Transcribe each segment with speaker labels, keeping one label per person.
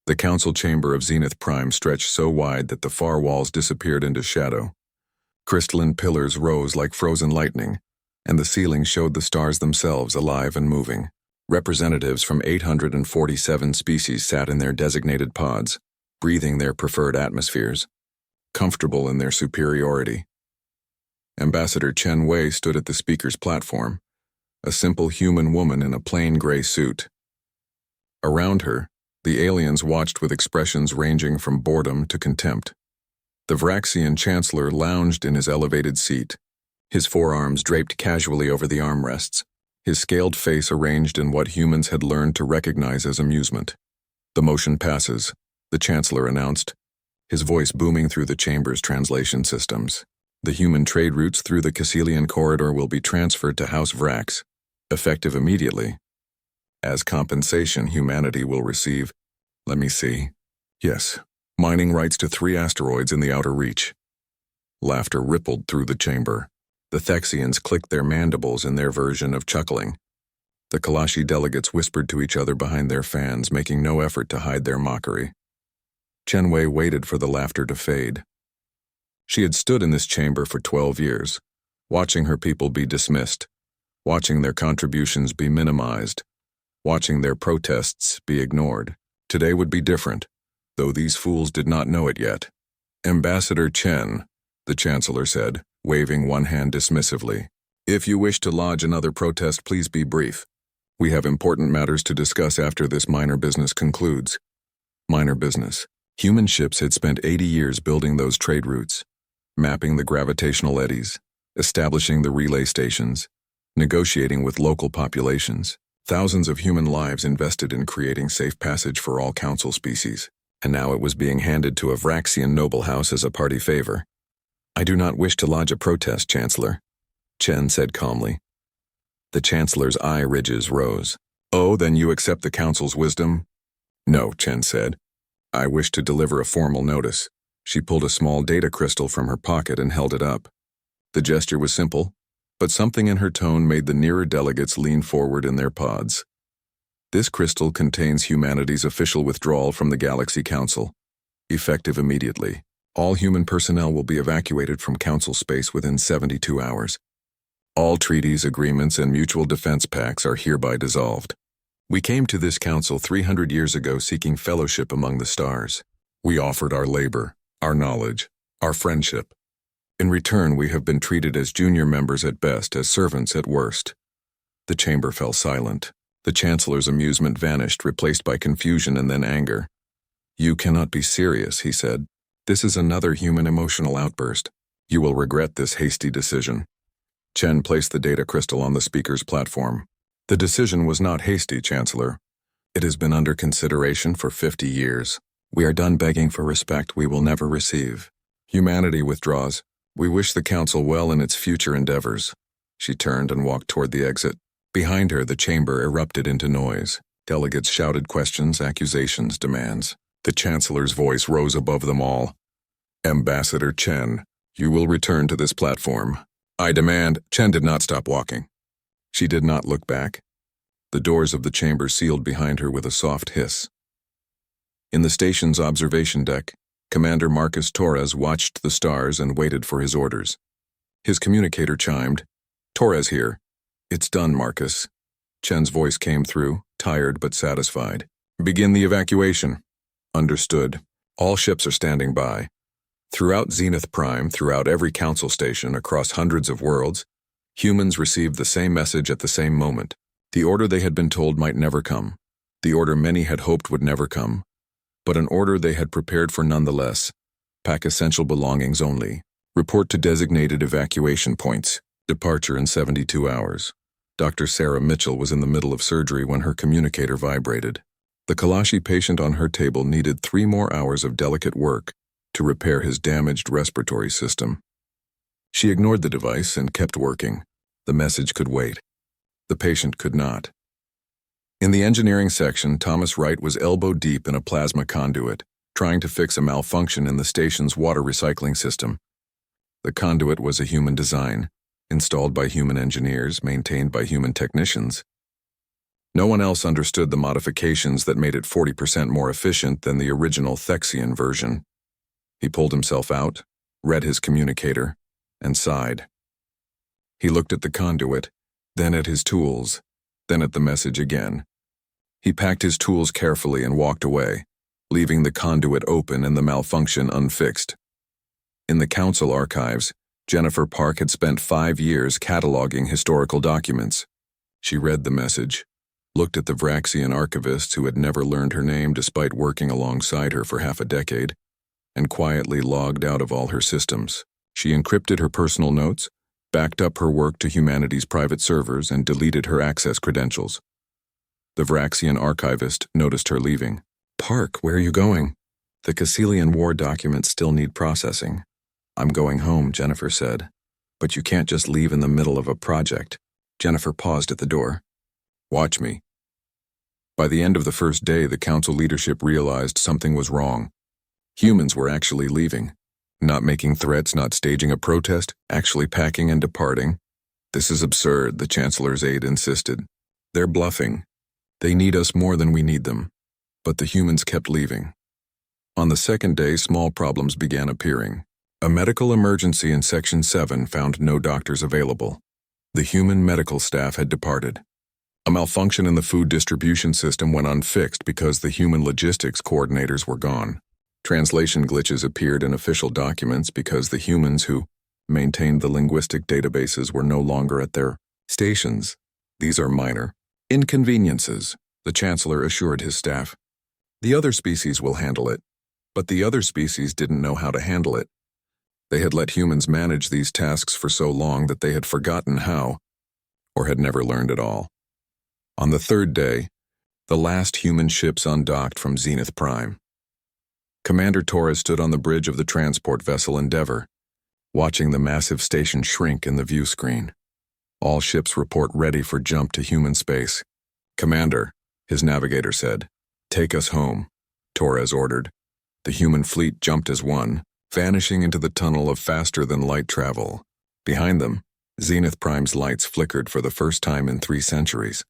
Speaker 1: The council chamber of Zenith Prime stretched so wide that the far walls disappeared into shadow. Crystalline pillars rose like frozen lightning, and the ceiling showed the stars themselves alive and moving. Representatives from 847 species sat in their designated pods, breathing their preferred atmospheres, comfortable in their superiority. Ambassador Chen Wei stood at the speaker's platform, a simple human woman in a plain gray suit. Around her, the aliens watched with expressions ranging from boredom to contempt. The Vraxian Chancellor lounged in his elevated seat, his forearms draped casually over the armrests, his scaled face arranged in what humans had learned to recognize as amusement. "The motion passes," the Chancellor announced, his voice booming through the chamber's translation systems. "The human trade routes through the Caecilian corridor will be transferred to House Vrax, effective immediately. As compensation, humanity will receive, let me see, yes, mining rights to 3 asteroids in the outer reach." Laughter rippled through the chamber. The Thexians clicked their mandibles in their version of chuckling. The Kalashi delegates whispered to each other behind their fans, making no effort to hide their mockery. Chen Wei waited for the laughter to fade. She had stood in this chamber for 12 years, watching her people be dismissed, watching their contributions be minimized, watching their protests be ignored. Today would be different, though these fools did not know it yet. "Ambassador Chen," the Chancellor said, waving one hand dismissively. "If you wish to lodge another protest, please be brief. We have important matters to discuss after this minor business concludes." Minor business. Human ships had spent 80 years building those trade routes, mapping the gravitational eddies, establishing the relay stations, negotiating with local populations. Thousands of human lives invested in creating safe passage for all council species, and now it was being handed to a Vraxian noble house as a party favor. "I do not wish to lodge a protest, Chancellor," Chen said calmly. The Chancellor's eye ridges rose. "Oh, then you accept the Council's wisdom?" "No," Chen said. "I wish to deliver a formal notice." She pulled a small data crystal from her pocket and held it up. The gesture was simple, but something in her tone made the nearer delegates lean forward in their pods. "This crystal contains humanity's official withdrawal from the Galaxy Council, effective immediately. All human personnel will be evacuated from Council space within 72 hours. All treaties, agreements, and mutual defense pacts are hereby dissolved. We came to this council 300 years ago seeking fellowship among the stars. We offered our labor, our knowledge, our friendship. In return, we have been treated as junior members at best, as servants at worst." The chamber fell silent. The Chancellor's amusement vanished, replaced by confusion and then anger. "You cannot be serious," he said. "This is another human emotional outburst. You will regret this hasty decision." Chen placed the data crystal on the speaker's platform. "The decision was not hasty, Chancellor. It has been under consideration for 50 years. We are done begging for respect we will never receive. Humanity withdraws. We wish the Council well in its future endeavors." She turned and walked toward the exit. Behind her, the chamber erupted into noise. Delegates shouted questions, accusations, demands. The Chancellor's voice rose above them all. "Ambassador Chen, you will return to this platform. I demand—" Chen did not stop walking. She did not look back. The doors of the chamber sealed behind her with a soft hiss. In the station's observation deck, Commander Marcus Torres watched the stars and waited for his orders. His communicator chimed. "Torres here." "It's done, Marcus." Chen's voice came through, tired but satisfied. "Begin the evacuation." "Understood. All ships are standing by." Throughout Zenith Prime, throughout every council station, across hundreds of worlds, humans received the same message at the same moment. The order they had been told might never come. The order many had hoped would never come. But an order they had prepared for nonetheless. Pack essential belongings only. Report to designated evacuation points. Departure in 72 hours. Dr. Sarah Mitchell was in the middle of surgery when her communicator vibrated. The Kalashi patient on her table needed 3 more hours of delicate work to repair his damaged respiratory system. She ignored the device and kept working. The message could wait. The patient could not. In the engineering section, Thomas Wright was elbow-deep in a plasma conduit, trying to fix a malfunction in the station's water recycling system. The conduit was a human design, installed by human engineers, maintained by human technicians. No one else understood the modifications that made it 40% more efficient than the original Thexian version. He pulled himself out, read his communicator, and sighed. He looked at the conduit, then at his tools, then at the message again. He packed his tools carefully and walked away, leaving the conduit open and the malfunction unfixed. In the council archives, Jennifer Park had spent 5 years cataloging historical documents. She read the message, looked at the Vraxian archivist who had never learned her name despite working alongside her for half a decade, and quietly logged out of all her systems. She encrypted her personal notes, backed up her work to humanity's private servers, and deleted her access credentials. The Vraxian archivist noticed her leaving. "Park, where are you going?" "The Caecilian War documents still need processing." "I'm going home," Jennifer said. "But you can't just leave in the middle of a project." Jennifer paused at the door. "Watch me." By the end of the first day, the council leadership realized something was wrong. Humans were actually leaving. Not making threats, not staging a protest, actually packing and departing. "This is absurd," the Chancellor's aide insisted. "They're bluffing. They need us more than we need them." But the humans kept leaving. On the second day, small problems began appearing. A medical emergency in Section 7 found no doctors available. The human medical staff had departed. A malfunction in the food distribution system went unfixed because the human logistics coordinators were gone. Translation glitches appeared in official documents because the humans who maintained the linguistic databases were no longer at their stations. "These are minor inconveniences," the Chancellor assured his staff. "The other species will handle it." But the other species didn't know how to handle it. They had let humans manage these tasks for so long that they had forgotten how, or had never learned at all. On the third day, the last human ships undocked from Zenith Prime. Commander Torres stood on the bridge of the transport vessel Endeavour, watching the massive station shrink in the view screen. "All ships report ready for jump to human space." "Commander," his navigator said. "Take us home," Torres ordered. The human fleet jumped as one, vanishing into the tunnel of faster-than-light travel. Behind them, Zenith Prime's lights flickered for the first time in 3 centuries.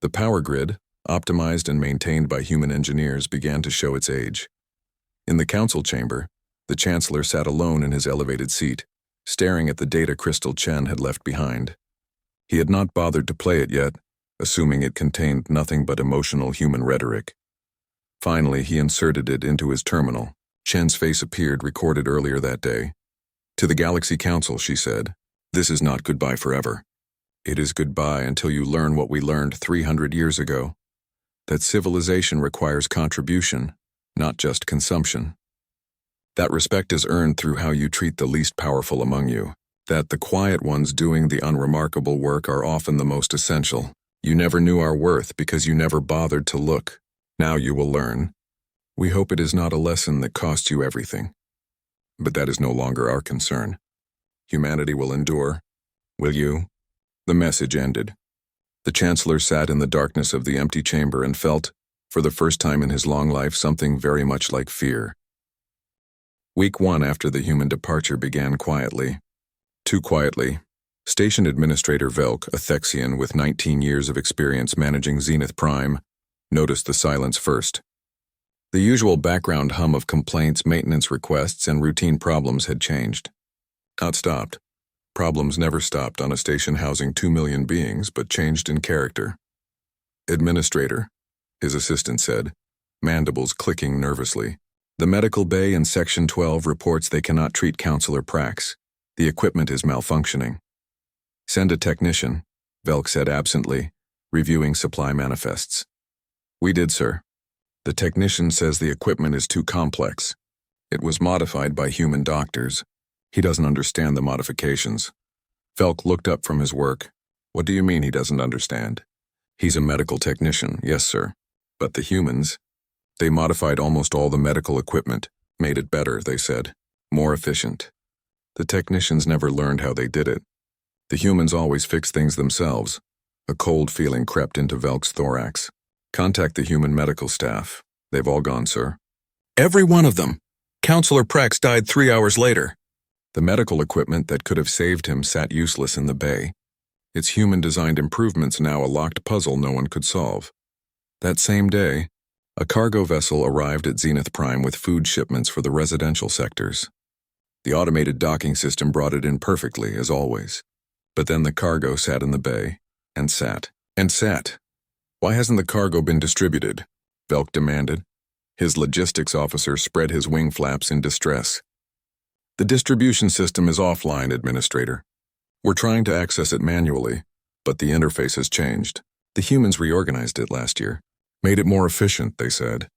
Speaker 1: The power grid, optimized and maintained by human engineers, began to show its age. In the council chamber, the Chancellor sat alone in his elevated seat, staring at the data crystal Chen had left behind. He had not bothered to play it yet, assuming it contained nothing but emotional human rhetoric. Finally, he inserted it into his terminal. Chen's face appeared, recorded earlier that day. "To the Galaxy Council," she said, "this is not goodbye forever. It is goodbye until you learn what we learned 300 years ago. That civilization requires contribution, not just consumption. That respect is earned through how you treat the least powerful among you. That the quiet ones doing the unremarkable work are often the most essential. You never knew our worth because you never bothered to look. Now you will learn. We hope it is not a lesson that costs you everything. But that is no longer our concern. Humanity will endure. Will you?" The message ended. The Chancellor sat in the darkness of the empty chamber and felt, for the first time in his long life, something very much like fear. Week 1 after the human departure began quietly. Too quietly. Station Administrator Velk, a Thexian with 19 years of experience managing Zenith Prime, noticed the silence first. The usual background hum of complaints, maintenance requests, and routine problems had changed. Not stopped. Problems never stopped on a station housing 2 million beings, but changed in character. "Administrator," his assistant said, mandibles clicking nervously. "The medical bay in Section 12 reports they cannot treat Counselor Prax. The equipment is malfunctioning." "Send a technician," Velk said absently, reviewing supply manifests. "We did, sir. The technician says the equipment is too complex. It was modified by human doctors. He doesn't understand the modifications." Velk looked up from his work. "What do you mean he doesn't understand?" "He's a medical technician, yes, sir. But the humans, they modified almost all the medical equipment, made it better, they said, more efficient. The technicians never learned how they did it. The humans always fix things themselves." A cold feeling crept into Velk's thorax. "Contact the human medical staff. They've all gone, sir." "Every one of them. Counselor Prax died 3 hours later." The medical equipment that could have saved him sat useless in the bay. its human-designed improvements now a locked puzzle no one could solve. That same day, a cargo vessel arrived at Zenith Prime with food shipments for the residential sectors. The automated docking system brought it in perfectly, as always. But then the cargo sat in the bay, and sat, and sat. "Why hasn't the cargo been distributed?" Velk demanded. His logistics officer spread his wing flaps in distress. "The distribution system is offline, Administrator. We're trying to access it manually, but the interface has changed. The humans reorganized it last year. Made it more efficient, they said.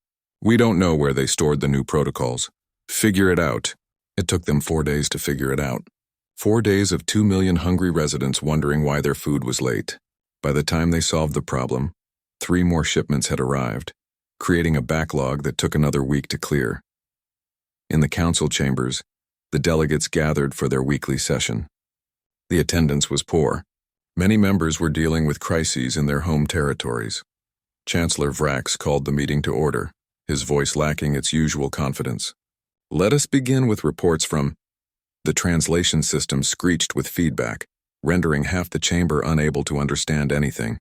Speaker 1: We don't know where they stored the new protocols. Figure it out." It took them 4 days to figure it out. 4 days of 2 million hungry residents wondering why their food was late. By the time they solved the problem, 3 more shipments had arrived, creating a backlog that took another week to clear. In the council chambers, the delegates gathered for their weekly session. The attendance was poor. Many members were dealing with crises in their home territories. Chancellor Vrax called the meeting to order, his voice lacking its usual confidence. "Let us begin with reports from—" The translation system screeched with feedback, rendering half the chamber unable to understand anything.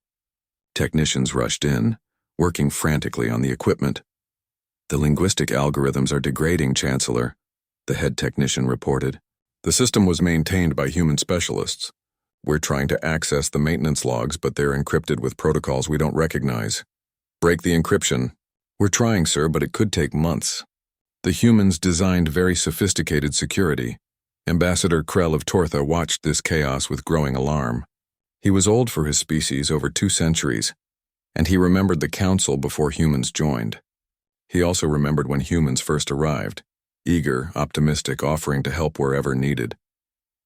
Speaker 1: Technicians rushed in, working frantically on the equipment. "The linguistic algorithms are degrading, Chancellor," the head technician reported. "The system was maintained by human specialists. We're trying to access the maintenance logs, but they're encrypted with protocols we don't recognize. Break the encryption." "We're trying, sir, but it could take months." The humans designed very sophisticated security. Ambassador Krell of Tortha watched this chaos with growing alarm. He was old for his species, over 2 centuries, and he remembered the council before humans joined. He also remembered when humans first arrived, eager, optimistic, offering to help wherever needed.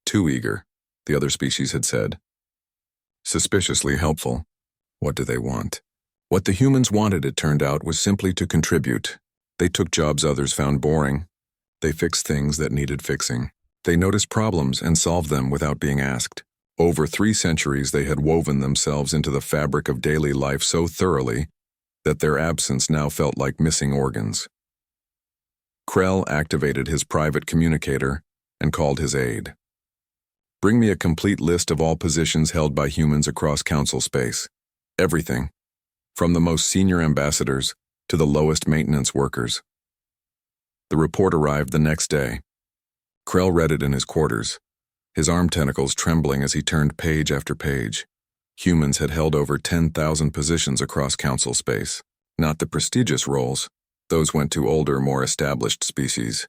Speaker 1: Too eager, the other species had said. Suspiciously helpful. What do they want? What the humans wanted, it turned out, was simply to contribute. They took jobs others found boring. They fixed things that needed fixing. They noticed problems and solved them without being asked. Over 3 centuries they had woven themselves into the fabric of daily life so thoroughly that their absence now felt like missing organs. Krell activated his private communicator and called his aide. "Bring me a complete list of all positions held by humans across council space. Everything, from the most senior ambassadors to the lowest maintenance workers." The report arrived the next day. Krell read it in his quarters, his arm tentacles trembling as he turned page after page. Humans had held over 10,000 positions across council space. Not the prestigious roles. Those went to older, more established species.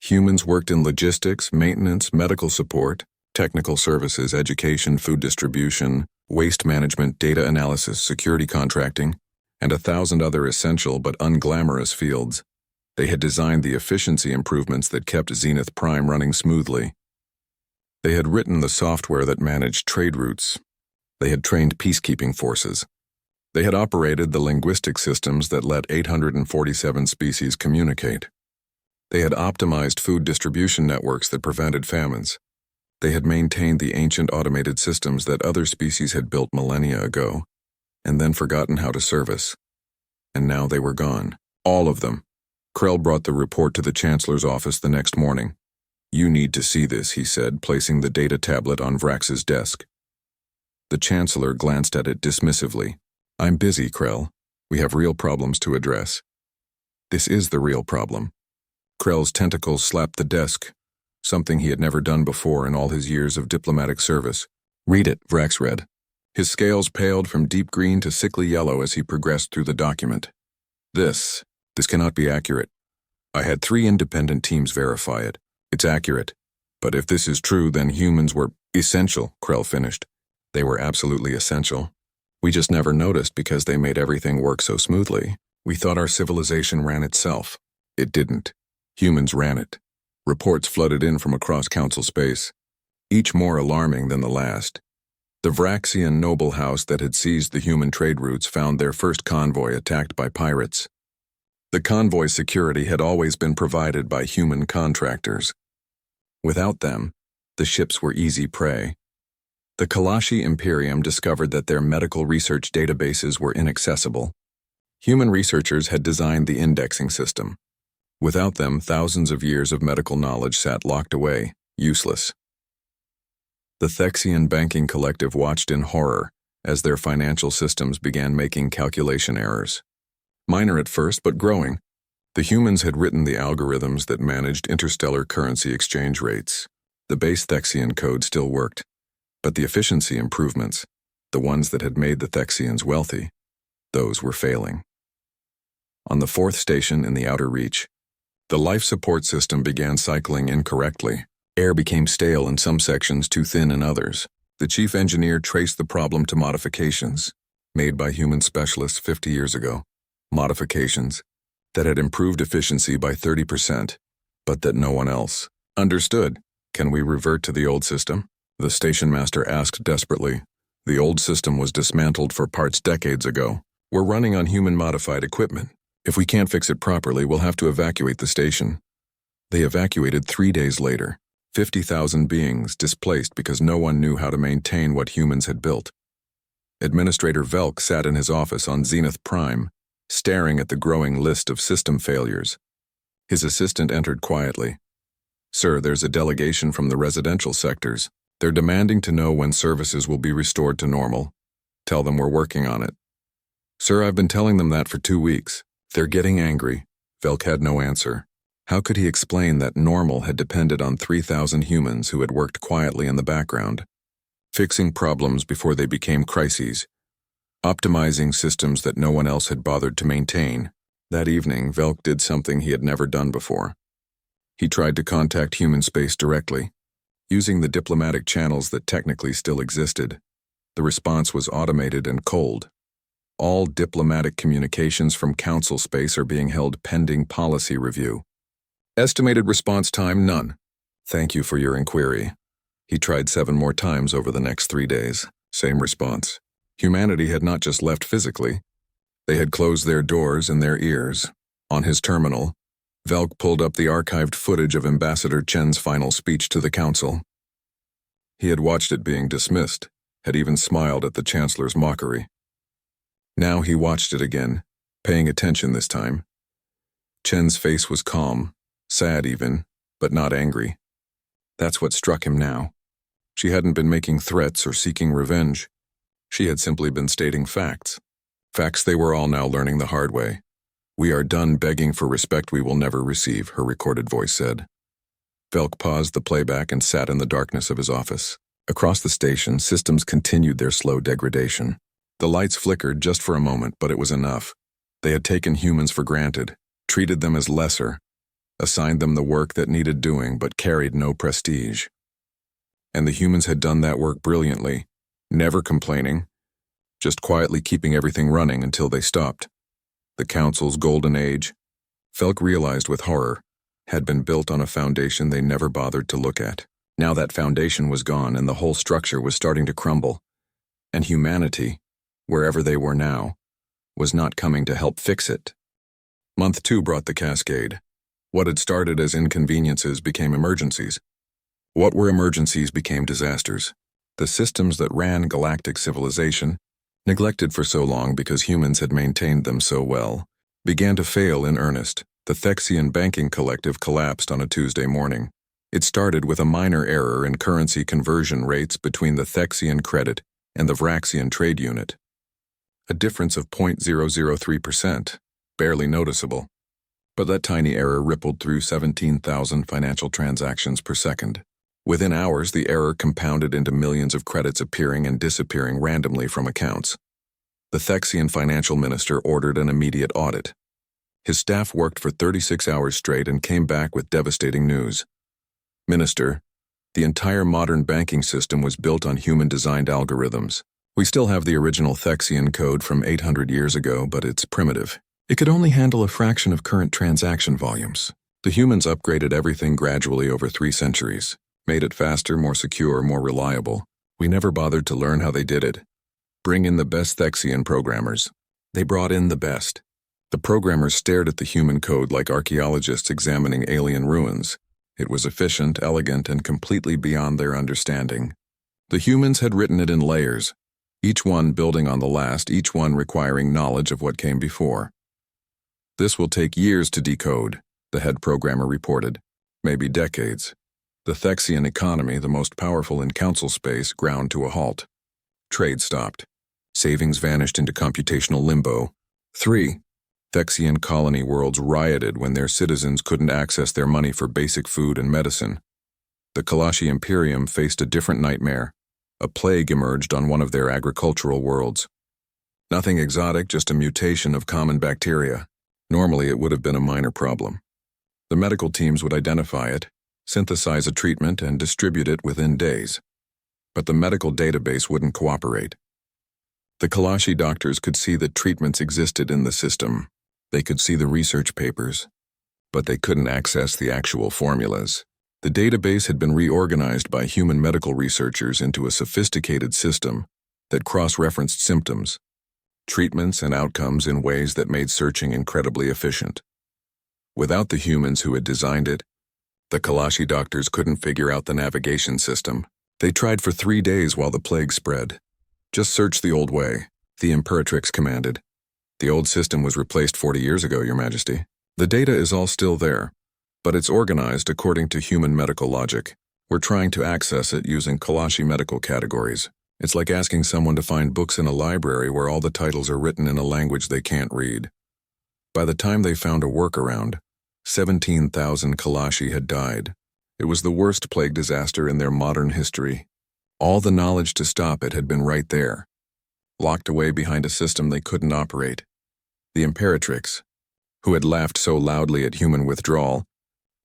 Speaker 1: Humans worked in logistics, maintenance, medical support, technical services, education, food distribution, waste management, data analysis, security contracting, and 1,000 other essential but unglamorous fields. They had designed the efficiency improvements that kept Zenith Prime running smoothly. They had written the software that managed trade routes. They had trained peacekeeping forces. They had operated the linguistic systems that let 847 species communicate. They had optimized food distribution networks that prevented famines. They had maintained the ancient automated systems that other species had built millennia ago, and then forgotten how to service. And now they were gone. All of them. Krell brought the report to the Chancellor's office the next morning. "You need to see this," he said, placing the data tablet on Vrax's desk. The Chancellor glanced at it dismissively. "I'm busy, Krell. We have real problems to address." "This is the real problem." Krell's tentacles slapped the desk, something he had never done before in all his years of diplomatic service. "Read it," Vrax read. His scales paled from deep green to sickly yellow as he progressed through the document. This cannot be accurate. I had 3 independent teams verify it. It's accurate. But if this is true, then humans were essential," Krell finished. "They were absolutely essential. We just never noticed because they made everything work so smoothly. We thought our civilization ran itself. It didn't. Humans ran it." Reports flooded in from across council space, each more alarming than the last. The Vraxian noble house that had seized the human trade routes found their first convoy attacked by pirates. The convoy security had always been provided by human contractors. Without them, the ships were easy prey. The Kalashi Imperium discovered that their medical research databases were inaccessible. Human researchers had designed the indexing system. Without them, thousands of years of medical knowledge sat locked away, useless. The Thexian banking collective watched in horror as their financial systems began making calculation errors. Minor at first, but growing. The humans had written the algorithms that managed interstellar currency exchange rates. The base Thexian code still worked, but the efficiency improvements, the ones that had made the Thexians wealthy, those were failing. On the fourth station in the outer reach, the life support system began cycling incorrectly. Air became stale in some sections, too thin in others. The chief engineer traced the problem to modifications made by human specialists 50 years ago. Modifications that had improved efficiency by 30%, but that no one else understood. Can we revert to the old system? The station master asked desperately. The old system was dismantled for parts decades ago. We're running on human-modified equipment. If we can't fix it properly, we'll have to evacuate the station. They evacuated 3 days later. 50,000 beings displaced because no one knew how to maintain what humans had built. Administrator Velk sat in his office on Zenith Prime, staring at the growing list of system failures. His assistant entered quietly. "Sir, there's a delegation from the residential sectors. They're demanding to know when services will be restored to normal. Tell them we're working on it." "Sir, I've been telling them that for 2 weeks. They're getting angry." Velk had no answer. How could he explain that normal had depended on 3,000 humans who had worked quietly in the background, fixing problems before they became crises, optimizing systems that no one else had bothered to maintain? That evening, Velk did something he had never done before. He tried to contact human space directly, using the diplomatic channels that technically still existed. The response was automated and cold. All diplomatic communications from council space are being held pending policy review. Estimated response time, none. Thank you for your inquiry. He tried 7 more times over the next 3 days. Same response. Humanity had not just left physically. They had closed their doors and their ears. On his terminal, Velk pulled up the archived footage of Ambassador Chen's final speech to the council. He had watched it being dismissed, had even smiled at the Chancellor's mockery. Now he watched it again, paying attention this time. Chen's face was calm, sad even, but not angry. That's what struck him now. She hadn't been making threats or seeking revenge. She had simply been stating facts. Facts they were all now learning the hard way. "We are done begging for respect we will never receive," her recorded voice said. Velk paused the playback and sat in the darkness of his office. Across the station, systems continued their slow degradation. The lights flickered just for a moment, but it was enough. They had taken humans for granted, treated them as lesser, assigned them the work that needed doing but carried no prestige. And the humans had done that work brilliantly, never complaining, just quietly keeping everything running until they stopped. The Council's golden age, Velk realized with horror, had been built on a foundation they never bothered to look at. Now that foundation was gone and the whole structure was starting to crumble. And humanity, wherever they were now, was not coming to help fix it. Month 2 brought the cascade. What had started as inconveniences became emergencies. What were emergencies became disasters. The systems that ran galactic civilization, neglected for so long because humans had maintained them so well, began to fail in earnest. The Thexian banking collective collapsed on a Tuesday morning. It started with a minor error in currency conversion rates between the Thexian credit and the Vraxian trade unit. A difference of 0.003%, barely noticeable. But that tiny error rippled through 17,000 financial transactions per second. Within hours, the error compounded into millions of credits appearing and disappearing randomly from accounts. The Thexian financial minister ordered an immediate audit. His staff worked for 36 hours straight and came back with devastating news. "Minister, the entire modern banking system was built on human-designed algorithms. We still have the original Thexian code from 800 years ago, but it's primitive. It could only handle a fraction of current transaction volumes. The humans upgraded everything gradually over 3 centuries, made it faster, more secure, more reliable. We never bothered to learn how they did it. Bring in the best Thexian programmers." They brought in the best. The programmers stared at the human code like archaeologists examining alien ruins. It was efficient, elegant, and completely beyond their understanding. The humans had written it in layers, each one building on the last, each one requiring knowledge of what came before. "This will take years to decode," the head programmer reported. "Maybe decades. The Thexian economy, the most powerful in council space, ground to a halt. Trade stopped. Savings vanished into computational limbo. 3. Thexian colony worlds rioted when their citizens couldn't access their money for basic food and medicine. The Kalashi Imperium faced a different nightmare. A plague emerged on one of their agricultural worlds. Nothing exotic, just a mutation of common bacteria. Normally, it would have been a minor problem. The medical teams would identify it, synthesize a treatment, and distribute it within days. But the medical database wouldn't cooperate. The Kalashi doctors could see that treatments existed in the system. They could see the research papers, but they couldn't access the actual formulas. The database had been reorganized by human medical researchers into a sophisticated system that cross-referenced symptoms, treatments, and outcomes in ways that made searching incredibly efficient. Without the humans who had designed it, the Kalashi doctors couldn't figure out the navigation system. They tried for 3 days while the plague spread. "Just search the old way," the Imperatrix commanded. "The old system was replaced 40 years ago, Your Majesty. The data is all still there, but it's organized according to human medical logic. We're trying to access it using Kalashi medical categories. It's like asking someone to find books in a library where all the titles are written in a language they can't read." By the time they found a workaround, 17,000 Kalashi had died. It was the worst plague disaster in their modern history. All the knowledge to stop it had been right there, locked away behind a system they couldn't operate. The Imperatrix, who had laughed so loudly at human withdrawal,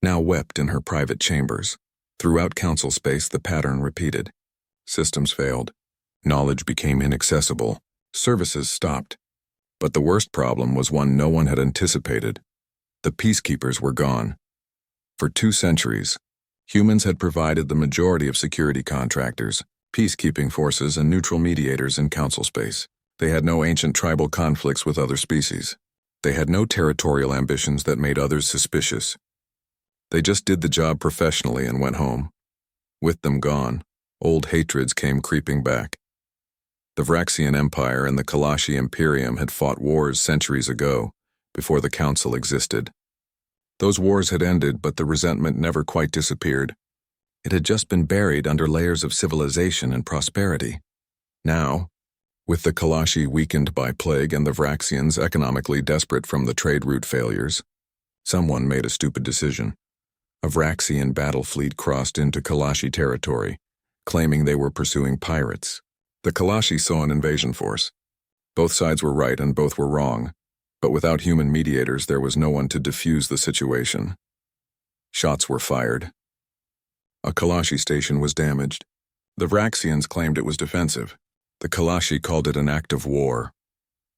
Speaker 1: now wept in her private chambers. Throughout council space, the pattern repeated. Systems failed. Knowledge became inaccessible. Services stopped. But the worst problem was one no one had anticipated. The peacekeepers were gone. For 2 centuries, humans had provided the majority of security contractors, peacekeeping forces, and neutral mediators in council space. They had no ancient tribal conflicts with other species. They had no territorial ambitions that made others suspicious. They just did the job professionally and went home. With them gone, old hatreds came creeping back. The Vraxian Empire and the Kalashi Imperium had fought wars centuries ago, before the Council existed. Those wars had ended, but the resentment never quite disappeared. It had just been buried under layers of civilization and prosperity. Now, with the Kalashi weakened by plague and the Vraxians economically desperate from the trade route failures, someone made a stupid decision. A Vraxian battle fleet crossed into Kalashi territory, claiming they were pursuing pirates. The Kalashi saw an invasion force. Both sides were right and both were wrong, but without human mediators there was no one to defuse the situation. Shots were fired. A Kalashi station was damaged. The Vraxians claimed it was defensive. The Kalashi called it an act of war.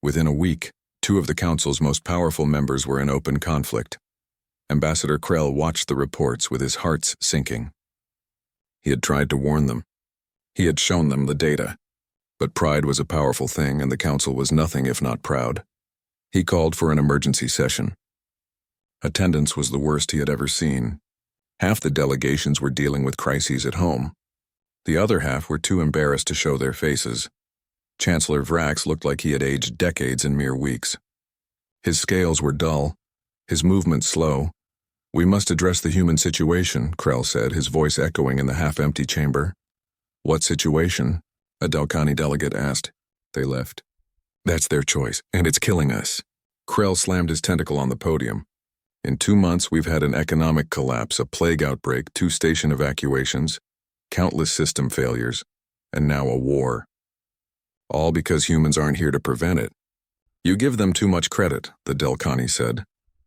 Speaker 1: Within a week, 2 of the Council's most powerful members were in open conflict. Ambassador Krell watched the reports with his heart sinking. He had tried to warn them. He had shown them the data. But pride was a powerful thing, and the Council was nothing if not proud. He called for an emergency session. Attendance was the worst he had ever seen. Half the delegations were dealing with crises at home. The other half were too embarrassed to show their faces. Chancellor Vrax looked like he had aged decades in mere weeks. His scales were dull, his movements slow. "We must address the human situation," Krell said, his voice echoing in the half-empty chamber. "What situation?" a Dalkani delegate asked. They left. "That's their choice, and it's killing us." Krell slammed his tentacle on the podium. "In 2 months, we've had an economic collapse, a plague outbreak, 2 station evacuations, countless system failures, and now a war. All because humans aren't here to prevent it." "You give them too much credit," the Dalkani said.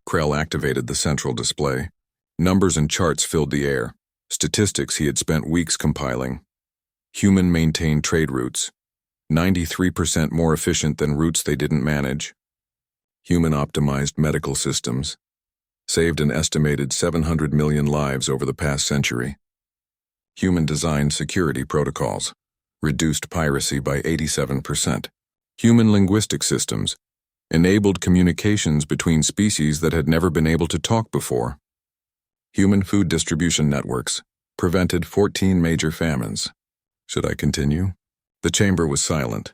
Speaker 1: Krell activated the central display. Numbers and charts filled the air, statistics he had spent weeks compiling. Human-maintained trade routes, 93% more efficient than routes they didn't manage. Human-optimized medical systems, saved an estimated 700 million lives over the past century. Human-designed security protocols, reduced piracy by 87%. Human linguistic systems, enabled communications between species that had never been able to talk before. Human food distribution networks, prevented 14 major famines. Should I continue? The chamber was silent.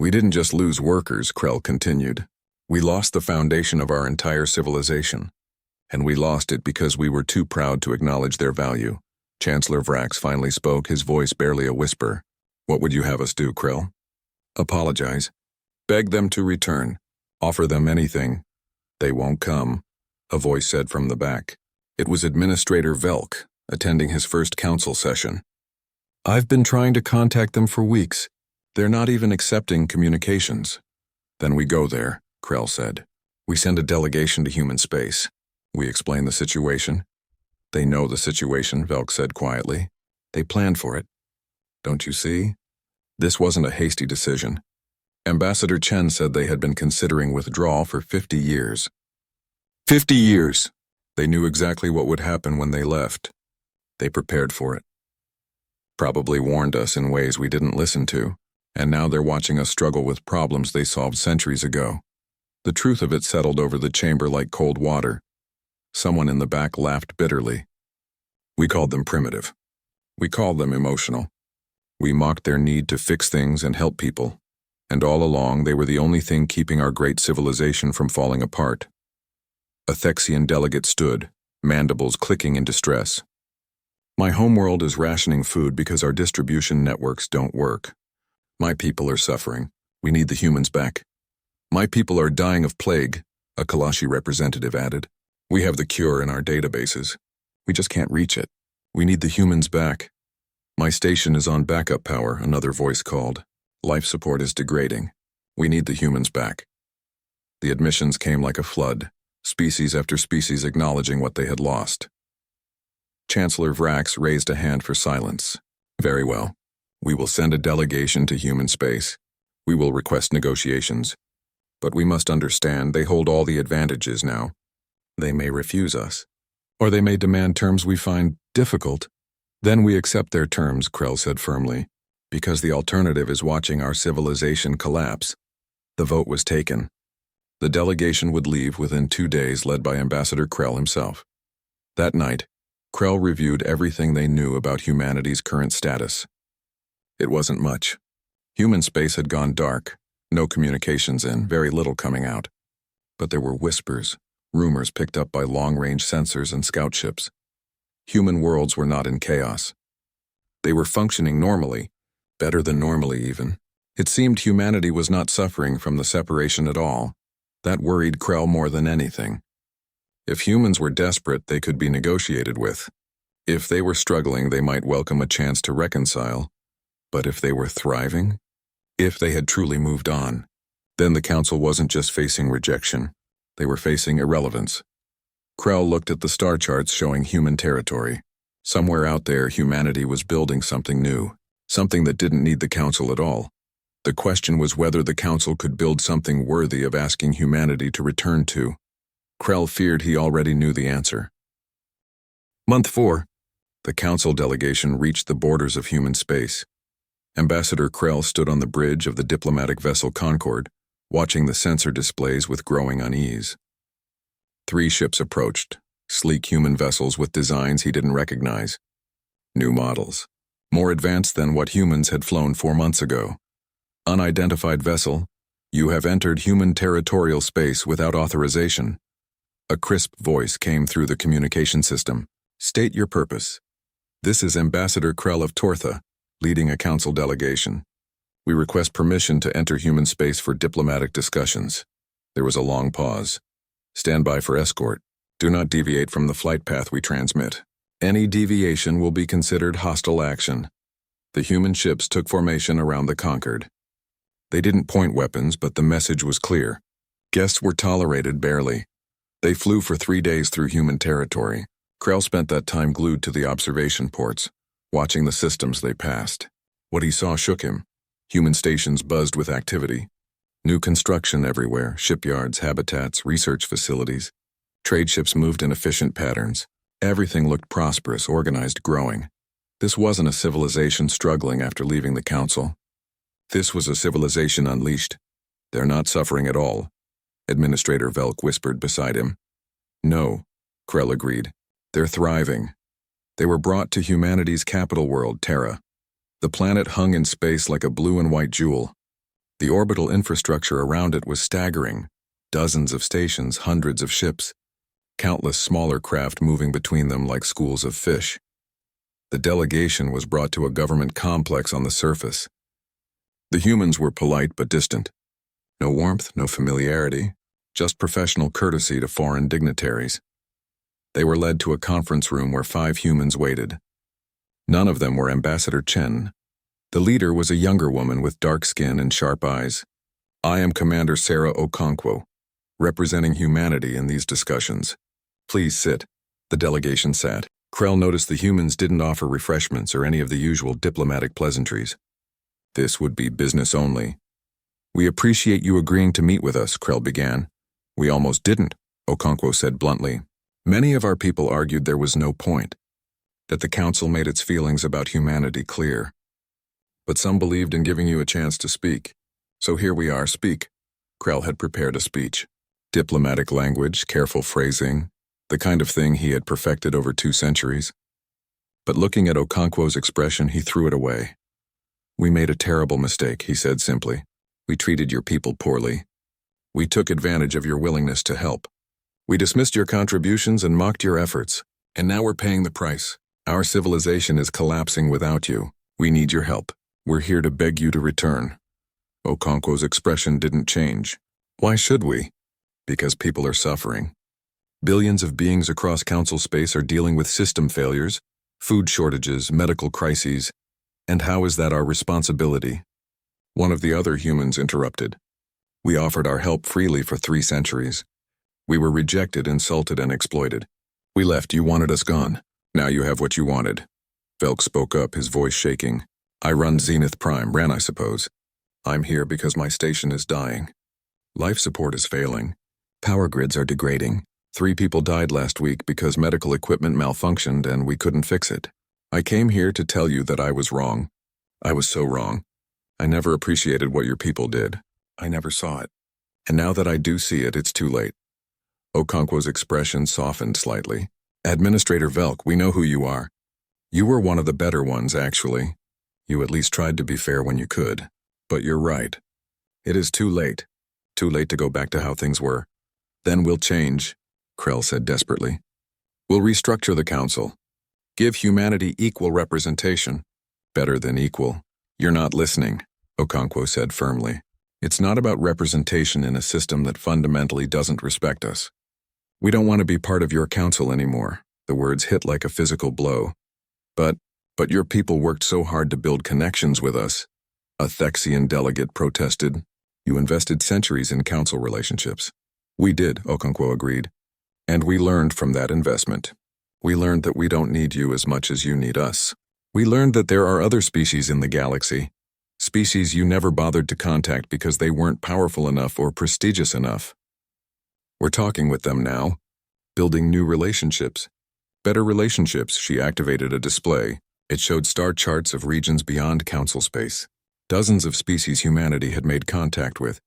Speaker 1: "We didn't just lose workers," Krell continued. "We lost the foundation of our entire civilization. And we lost it because we were too proud to acknowledge their value. Chancellor Vrax finally spoke, his voice barely a whisper. What would you have us do, Krill? Apologize. Beg them to return. Offer them anything. They won't come, a voice said from the back. It was Administrator Velk, attending his first council session. I've been trying to contact them for weeks. They're not even accepting communications. Then we go there, Krell said. We send a delegation to human space. We explain the situation. They know the situation, Velk said quietly. They planned for it. Don't you see? This wasn't a hasty decision. Ambassador Chen said they had been considering withdrawal for 50 years. 50 years! They knew exactly what would happen when they left. They prepared for it. Probably warned us in ways we didn't listen to, and now they're watching us struggle with problems they solved centuries ago. The truth of it settled over the chamber like cold water. Someone in the back laughed bitterly. We called them primitive. We called them emotional. We mocked their need to fix things and help people. And all along, they were the only thing keeping our great civilization from falling apart. A Thexian delegate stood, mandibles clicking in distress. My homeworld is rationing food because our distribution networks don't work. My people are suffering. We need the humans back. My people are dying of plague, a Kalashi representative added. We have the cure in our databases. We just can't reach it. We need the humans back. My station is on backup power, another voice called. Life support is degrading. We need the humans back. The admissions came like a flood, species after species acknowledging what they had lost. Chancellor Vrax raised a hand for silence. Very well. We will send a delegation to human space. We will request negotiations. But we must understand they hold all the advantages now. They may refuse us. Or they may demand terms we find difficult. Then we accept their terms, Krell said firmly. Because the alternative is watching our civilization collapse. The vote was taken. The delegation would leave within 2 days, led by Ambassador Krell himself. That night, Krell reviewed everything they knew about humanity's current status. It wasn't much. Human space had gone dark, no communications in, very little coming out. But there were whispers, rumors picked up by long-range sensors and scout ships. Human worlds were not in chaos. They were functioning normally, better than normally even. It seemed humanity was not suffering from the separation at all. That worried Krell more than anything. If humans were desperate, they could be negotiated with. If they were struggling, they might welcome a chance to reconcile. But if they were thriving, if they had truly moved on, then the council wasn't just facing rejection. They were facing irrelevance. Krell looked at the star charts showing human territory. Somewhere out there, humanity was building something new. Something that didn't need the council at all. The question was whether the council could build something worthy of asking humanity to return to. Krell feared he already knew the answer. Month 4. The council delegation reached the borders of human space. Ambassador Krell stood on the bridge of the diplomatic vessel Concord, watching the sensor displays with growing unease. 3 ships approached, sleek human vessels with designs he didn't recognize. New models. More advanced than what humans had flown 4 months ago. Unidentified vessel, you have entered human territorial space without authorization. A crisp voice came through the communication system. State your purpose. This is Ambassador Krell of Tortha, leading a council delegation. We request permission to enter human space for diplomatic discussions. There was a long pause. Stand by for escort. Do not deviate from the flight path we transmit. Any deviation will be considered hostile action. The human ships took formation around the Concord. They didn't point weapons, but the message was clear. Guests were tolerated barely. They flew for 3 days through human territory. Krell spent that time glued to the observation ports, watching the systems they passed. What he saw shook him. Human stations buzzed with activity. New construction everywhere, shipyards, habitats, research facilities. Trade ships moved in efficient patterns. Everything looked prosperous, organized, growing. This wasn't a civilization struggling after leaving the council. This was a civilization unleashed. They're not suffering at all. Administrator Velk whispered beside him. No, Krell agreed. They're thriving. They were brought to humanity's capital world, Terra. The planet hung in space like a blue and white jewel. The orbital infrastructure around it was staggering. Dozens of stations, hundreds of ships. Countless smaller craft moving between them like schools of fish. The delegation was brought to a government complex on the surface. The humans were polite but distant. No warmth, no familiarity, just professional courtesy to foreign dignitaries. They were led to a conference room where 5 humans waited. None of them were Ambassador Chen. The leader was a younger woman with dark skin and sharp eyes. I am Commander Sarah Okonkwo, representing humanity in these discussions. Please sit. The delegation sat. Krell noticed the humans didn't offer refreshments or any of the usual diplomatic pleasantries. This would be business only. We appreciate you agreeing to meet with us, Krell began. We almost didn't, Okonkwo said bluntly. Many of our people argued there was no point, that the council made its feelings about humanity clear. But some believed in giving you a chance to speak. So here we are, speak. Krell had prepared a speech. Diplomatic language, careful phrasing, the kind of thing he had perfected over 2 centuries. But looking at Okonkwo's expression, he threw it away. We made a terrible mistake, he said simply. We treated your people poorly. We took advantage of your willingness to help. We dismissed your contributions and mocked your efforts. And now we're paying the price. Our civilization is collapsing without you. We need your help. We're here to beg you to return. Okonkwo's expression didn't change. Why should we? Because people are suffering. Billions of beings across council space are dealing with system failures, food shortages, medical crises. And how is that our responsibility? One of the other humans interrupted. We offered our help freely for 3 centuries. We were rejected, insulted, and exploited. We left, you wanted us gone. Now you have what you wanted. Velk spoke up, his voice shaking. I run Zenith Prime, ran I suppose. I'm here because my station is dying. Life support is failing. Power grids are degrading. 3 people died last week because medical equipment malfunctioned and we couldn't fix it. I came here to tell you that I was wrong. I was so wrong. I never appreciated what your people did. I never saw it. And now that I do see it, it's too late. Okonkwo's expression softened slightly. Administrator Velk, we know who you are. You were one of the better ones, actually. You at least tried to be fair when you could. But you're right. It is too late. Too late to go back to how things were. Then we'll change, Krell said desperately. We'll restructure the council. Give humanity equal representation. Better than equal. You're not listening, Okonkwo said firmly. It's not about representation in a system that fundamentally doesn't respect us. We don't want to be part of your council anymore. The words hit like a physical blow. But your people worked so hard to build connections with us. A Thexian delegate protested. You invested centuries in council relationships. We did, Okonkwo agreed. And we learned from that investment. We learned that we don't need you as much as you need us. We learned that there are other species in the galaxy. Species you never bothered to contact because they weren't powerful enough or prestigious enough. We're talking with them now, building new relationships. Better relationships, she activated a display. It showed star charts of regions beyond council space. Dozens of species humanity had made contact with.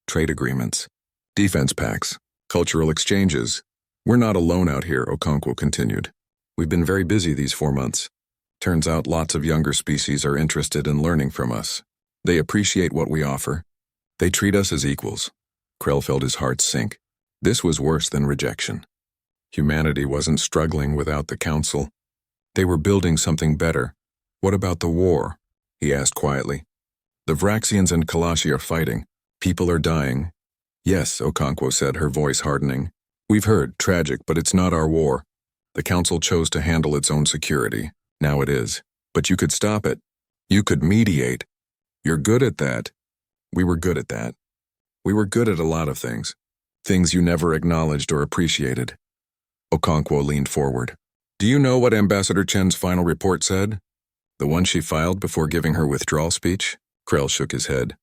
Speaker 1: Trade agreements, defense pacts, cultural exchanges. We're not alone out here, Okonkwo continued. We've been very busy these 4 months. Turns out lots of younger species are interested in learning from us. They appreciate what we offer. They treat us as equals. Krell felt his heart sink. This was worse than rejection. Humanity wasn't struggling without the council. They were building something better. What about the war? He asked quietly. The Vraxians and Kalashi are fighting. People are dying. Yes, Okonkwo said, her voice hardening. We've heard, tragic, but it's not our war. The council chose to handle its own security. Now it is. But you could stop it. You could mediate. You're good at that. We were good at that. We were good at a lot of things. Things you never acknowledged or appreciated. Okonkwo leaned forward. Do you know what Ambassador Chen's final report said? The one she filed before giving her withdrawal speech? Krell shook his head.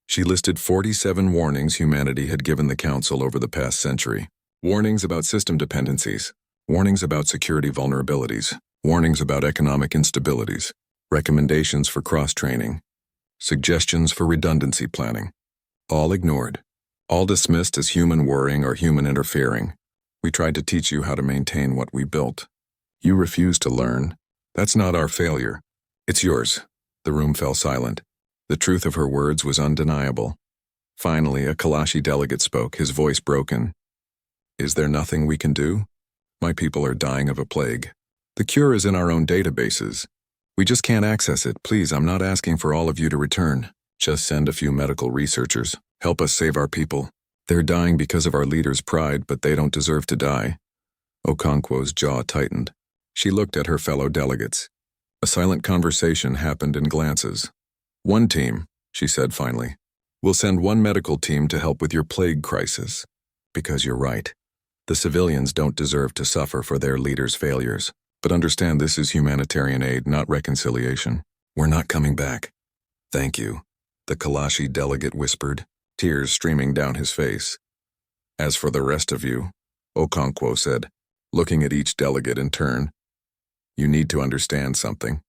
Speaker 1: She listed 47 warnings humanity had given the council over the past century. Warnings about system dependencies. Warnings about security vulnerabilities. Warnings about economic instabilities. Recommendations for cross-training. Suggestions for redundancy planning. All ignored. All dismissed as human worrying or human interfering. We tried to teach you how to maintain what we built. You refused to learn. That's not our failure. It's yours. The room fell silent. The truth of her words was undeniable. Finally, a Kalashi delegate spoke, his voice broken. Is there nothing we can do? My people are dying of a plague. The cure is in our own databases. We just can't access it. Please, I'm not asking for all of you to return. Just send a few medical researchers. Help us save our people. They're dying because of our leader's pride, but they don't deserve to die. Okonkwo's jaw tightened. She looked at her fellow delegates. A silent conversation happened in glances. One team, she said finally. We'll send one medical team to help with your plague crisis. Because you're right. The civilians don't deserve to suffer for their leader's failures. But understand this is humanitarian aid, not reconciliation. We're not coming back. Thank you, the Kalashi delegate whispered, tears streaming down his face. As for the rest of you, Okonkwo said, looking at each delegate in turn, you need to understand something.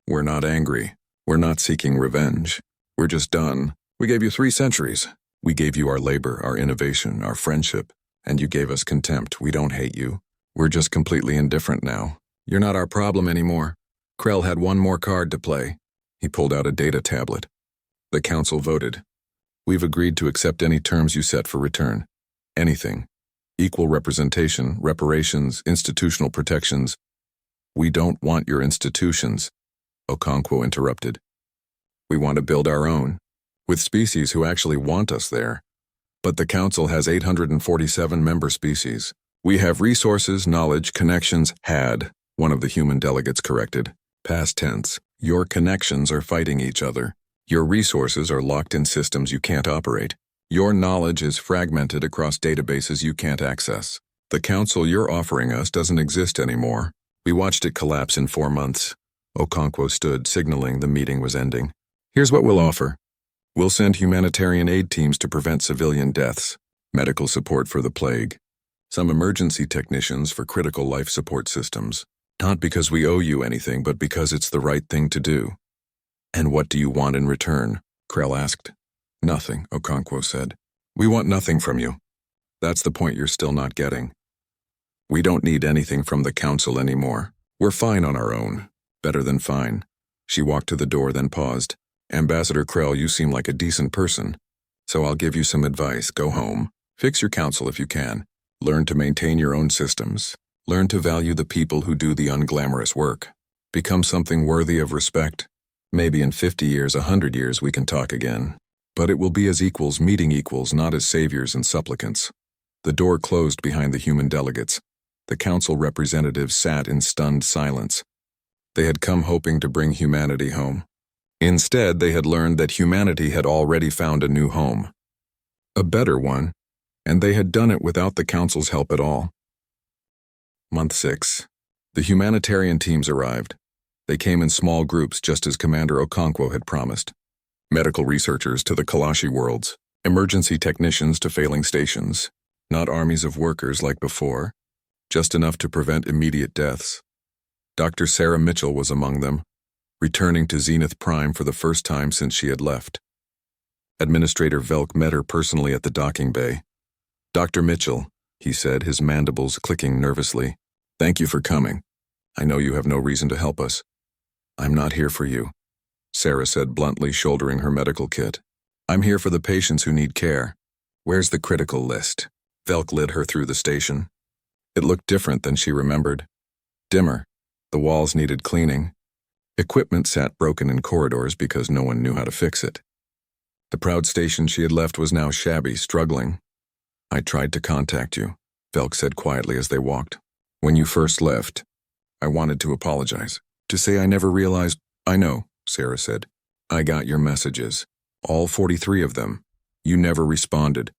Speaker 1: We're not angry. We're not seeking revenge. We're just done. We gave you 3 centuries. We gave you our labor, our innovation, our friendship, and you gave us contempt. We don't hate you. We're just completely indifferent now. You're not our problem anymore. Krell had one more card to play. He pulled out a data tablet. The council voted. We've agreed to accept any terms you set for return. Anything. Equal representation, reparations, institutional protections. We don't want your institutions, Okonkwo interrupted. We want to build our own, with species who actually want us there. But the council has 847 member species. We have resources, knowledge, connections, had, one of the human delegates corrected. Past tense. Your connections are fighting each other. Your resources are locked in systems you can't operate. Your knowledge is fragmented across databases you can't access. The council you're offering us doesn't exist anymore. We watched it collapse in 4 months. Okonkwo stood, signaling the meeting was ending. Here's what we'll offer. We'll send humanitarian aid teams to prevent civilian deaths, medical support for the plague, some emergency technicians for critical life support systems. Not because we owe you anything, but because it's the right thing to do. And what do you want in return? Krell asked. Nothing, Okonkwo said. We want nothing from you. That's the point you're still not getting. We don't need anything from the council anymore. We're fine on our own. Better than fine. She walked to the door, then paused. Ambassador Krell, you seem like a decent person. So I'll give you some advice. Go home. Fix your council if you can. Learn to maintain your own systems. Learn to value the people who do the unglamorous work. Become something worthy of respect. Maybe in 50 years, 100 years, we can talk again. But it will be as equals meeting equals, not as saviors and supplicants. The door closed behind the human delegates. The council representatives sat in stunned silence. They had come hoping to bring humanity home. Instead, they had learned that humanity had already found a new home. A better one, and they had done it without the council's help at all. Month 6. The humanitarian teams arrived. They came in small groups just as Commander Okonkwo had promised. Medical researchers to the Kalashi worlds, emergency technicians to failing stations. Not armies of workers like before, just enough to prevent immediate deaths. Dr. Sarah Mitchell was among them, returning to Zenith Prime for the first time since she had left. Administrator Velk met her personally at the docking bay. Dr. Mitchell, he said, his mandibles clicking nervously. Thank you for coming. I know you have no reason to help us. I'm not here for you, Sarah said bluntly, shouldering her medical kit. I'm here for the patients who need care. Where's the critical list? Velk led her through the station. It looked different than she remembered. Dimmer. The walls needed cleaning. Equipment sat broken in corridors because no one knew how to fix it. The proud station she had left was now shabby, struggling. I tried to contact you, Velk said quietly as they walked. When you first left, I wanted to apologize. To say I never realized. I know, Sarah said. I got your messages. All 43 of them. You never responded.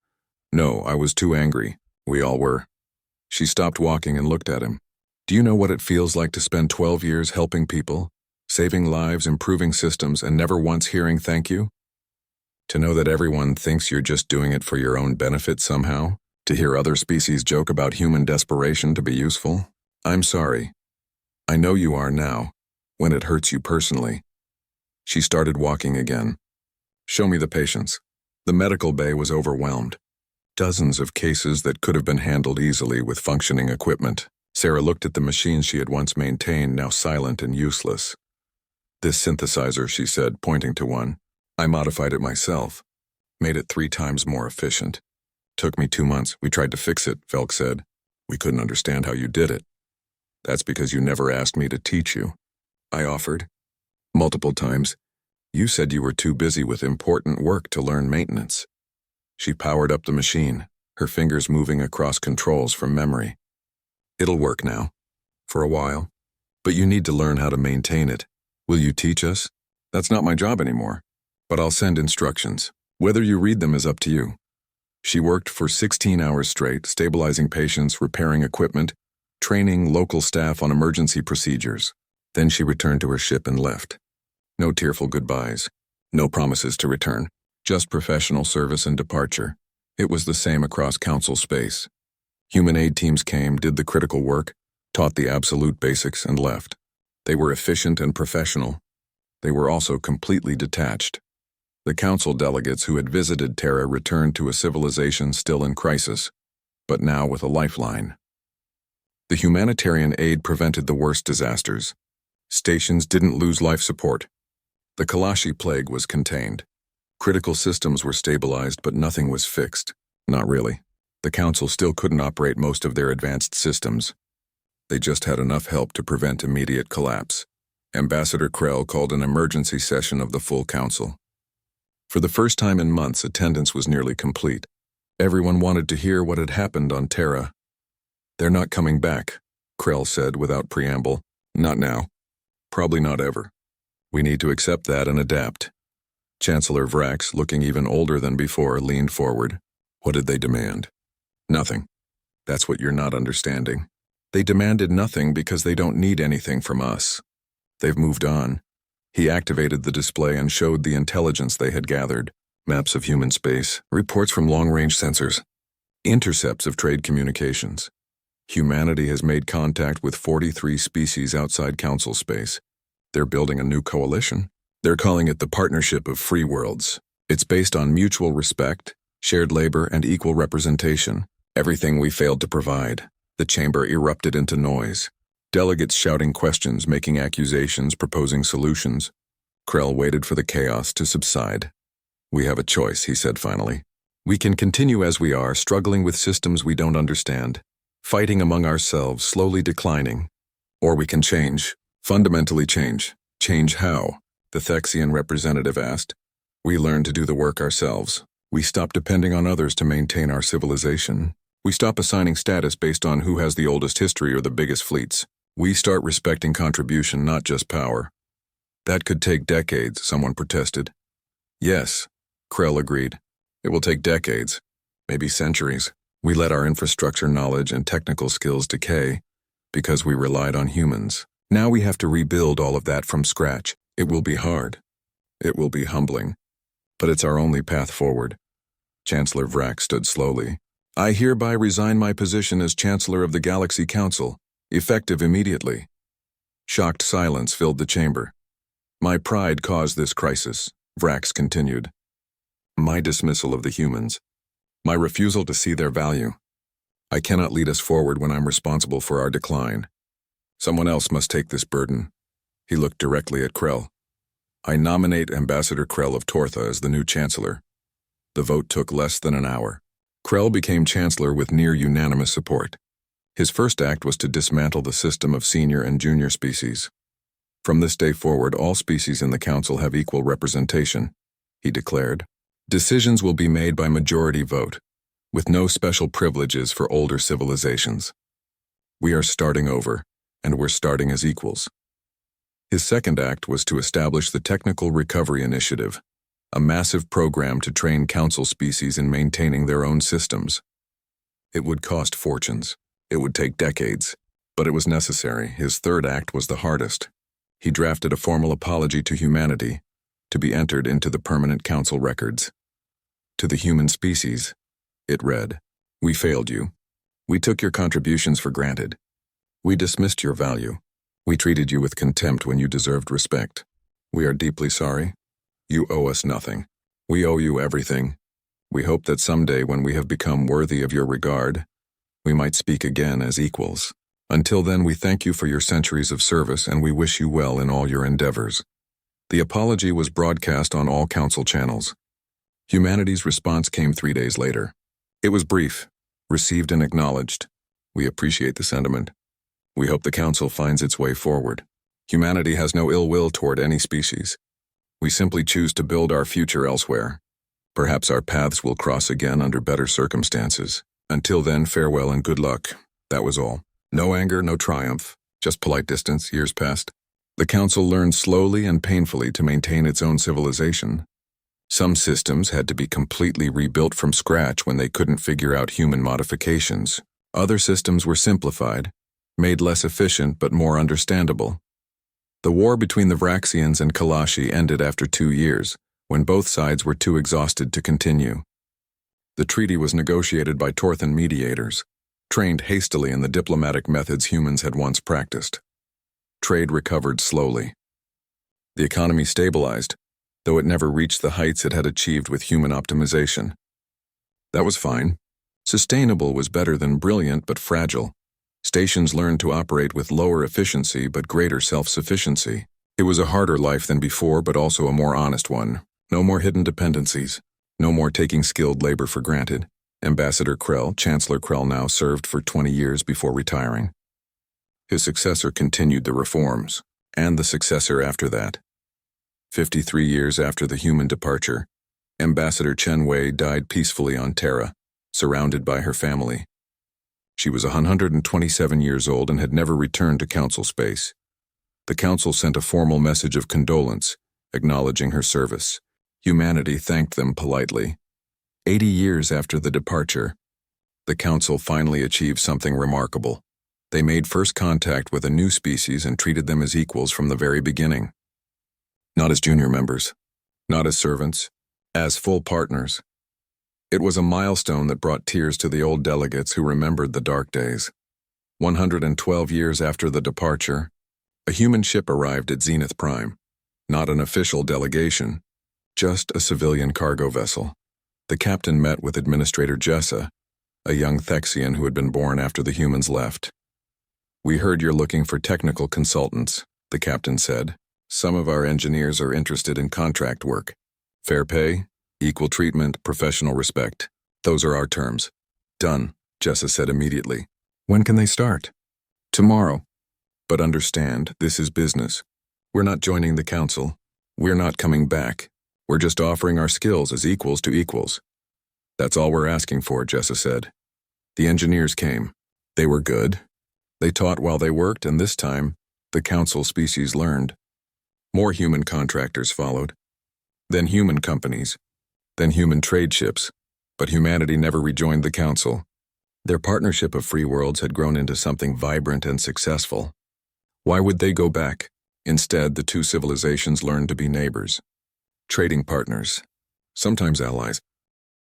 Speaker 1: No, I was too angry. We all were. She stopped walking and looked at him. Do you know what it feels like to spend 12 years helping people, saving lives, improving systems, and never once hearing thank you? To know that everyone thinks you're just doing it for your own benefit somehow? To hear other species joke about human desperation to be useful? I'm sorry. I know you are now, when it hurts you personally. She started walking again. Show me the patients. The medical bay was overwhelmed. Dozens of cases that could have been handled easily with functioning equipment. Sarah looked at the machines she had once maintained, now silent and useless. This synthesizer, she said, pointing to one. I modified it myself. Made it 3 times more efficient. Took me 2 months. We tried to fix it, Velk said. We couldn't understand how you did it. That's because you never asked me to teach you. I offered. Multiple times. You said you were too busy with important work to learn maintenance. She powered up the machine, her fingers moving across controls from memory. It'll work now. For a while. But you need to learn how to maintain it. Will you teach us? That's not my job anymore. But I'll send instructions. Whether you read them is up to you. She worked for 16 hours straight, stabilizing patients, repairing equipment, training local staff on emergency procedures. Then she returned to her ship and left. No tearful goodbyes. No promises to return. Just professional service and departure. It was the same across Council space. Human aid teams came, did the critical work, taught the absolute basics, and left. They were efficient and professional. They were also completely detached. The Council delegates who had visited Terra returned to a civilization still in crisis, but now with a lifeline. The humanitarian aid prevented the worst disasters. Stations didn't lose life support. The Kalashi plague was contained. Critical systems were stabilized, but nothing was fixed. Not really. The Council still couldn't operate most of their advanced systems. They just had enough help to prevent immediate collapse. Ambassador Krell called an emergency session of the full Council. For the first time in months, attendance was nearly complete. Everyone wanted to hear what had happened on Terra. They're not coming back, Krell said without preamble. Not now. Probably not ever. We need to accept that and adapt. Chancellor Vrax, looking even older than before, leaned forward. What did they demand? Nothing. That's what you're not understanding. They demanded nothing because they don't need anything from us. They've moved on. He activated the display and showed the intelligence they had gathered. Maps of human space, reports from long-range sensors, intercepts of trade communications. Humanity has made contact with 43 species outside Council space. They're building a new coalition. They're calling it the Partnership of Free Worlds. It's based on mutual respect, shared labor, and equal representation. Everything we failed to provide. The chamber erupted into noise. Delegates shouting questions, making accusations, proposing solutions. Krell waited for the chaos to subside. We have a choice, he said finally. We can continue as we are, struggling with systems we don't understand, fighting among ourselves, slowly declining. Or we can change, fundamentally change. Change how? The Thexian representative asked. We learn to do the work ourselves. We stop depending on others to maintain our civilization. We stop assigning status based on who has the oldest history or the biggest fleets. We start respecting contribution, not just power. That could take decades, someone protested. Yes, Krell agreed. It will take decades, maybe centuries. We let our infrastructure knowledge and technical skills decay because we relied on humans. Now we have to rebuild all of that from scratch. It will be hard. It will be humbling. But it's our only path forward. Chancellor Vrax stood slowly. I hereby resign my position as Chancellor of the Galaxy Council, effective immediately. Shocked silence filled the chamber. My pride caused this crisis, Vrax continued. My dismissal of the humans. My refusal to see their value. I cannot lead us forward when I'm responsible for our decline. Someone else must take this burden. He looked directly at Krell. I nominate Ambassador Krell of Tortha as the new Chancellor. The vote took less than an hour. Krell became Chancellor with near unanimous support. His first act was to dismantle the system of senior and junior species. From this day forward, all species in the Council have equal representation, he declared. Decisions will be made by majority vote, with no special privileges for older civilizations. We are starting over, and we're starting as equals. His second act was to establish the Technical Recovery Initiative, a massive program to train Council species in maintaining their own systems. It would cost fortunes. It would take decades, but it was necessary. His third act was the hardest. He drafted a formal apology to humanity, to be entered into the permanent Council records. To the human species, it read, We failed you. We took your contributions for granted. We dismissed your value. We treated you with contempt when you deserved respect. We are deeply sorry. You owe us nothing. We owe you everything. We hope that someday when we have become worthy of your regard, we might speak again as equals. Until then, we thank you for your centuries of service and we wish you well in all your endeavors. The apology was broadcast on all Council channels. Humanity's response came 3 days later. It was brief, received and acknowledged. We appreciate the sentiment. We hope the Council finds its way forward. Humanity has no ill will toward any species. We simply choose to build our future elsewhere. Perhaps our paths will cross again under better circumstances. Until then, farewell and good luck. That was all. No anger, no triumph. Just polite distance. Years passed. The Council learned slowly and painfully to maintain its own civilization. Some systems had to be completely rebuilt from scratch when they couldn't figure out human modifications. Other systems were simplified, made less efficient but more understandable. The war between the Vraxians and Kalashi ended after 2 years, when both sides were too exhausted to continue. The treaty was negotiated by Torthan mediators, trained hastily in the diplomatic methods humans had once practiced. Trade recovered slowly. The economy stabilized, though it never reached the heights it had achieved with human optimization. That was fine. Sustainable was better than brilliant but fragile. Stations learned to operate with lower efficiency but greater self-sufficiency. It was a harder life than before, but also a more honest one. No more hidden dependencies. No more taking skilled labor for granted. Ambassador Krell, Chancellor Krell now served for 20 years before retiring. His successor continued the reforms, and the successor after that. 53 years after the human departure, Ambassador Chen Wei died peacefully on Terra, surrounded by her family. She was 127 years old and had never returned to Council space. The Council sent a formal message of condolence, acknowledging her service. Humanity thanked them politely. 80 years after the departure, the Council finally achieved something remarkable. They made first contact with a new species and treated them as equals from the very beginning. Not as junior members, not as servants, as full partners. It was a milestone that brought tears to the old delegates who remembered the dark days. 112 years after the departure, a human ship arrived at Zenith Prime. Not an official delegation, just a civilian cargo vessel. The captain met with Administrator Jessa, a young Thexian who had been born after the humans left. "We heard you're looking for technical consultants," the captain said. "Some of our engineers are interested in contract work. Fair pay, equal treatment, professional respect. Those are our terms." "Done," Jessa said immediately. "When can they start?" "Tomorrow. But understand, this is business. We're not joining the Council. We're not coming back. We're just offering our skills as equals to equals." "That's all we're asking for," Jessa said. The engineers came. They were good. They taught while they worked, and this time, the Council species learned. More human contractors followed. Then human companies. Then human trade ships. But humanity never rejoined the Council. Their partnership of free worlds had grown into something vibrant and successful. Why would they go back? Instead, the two civilizations learned to be neighbors. Trading partners. Sometimes allies.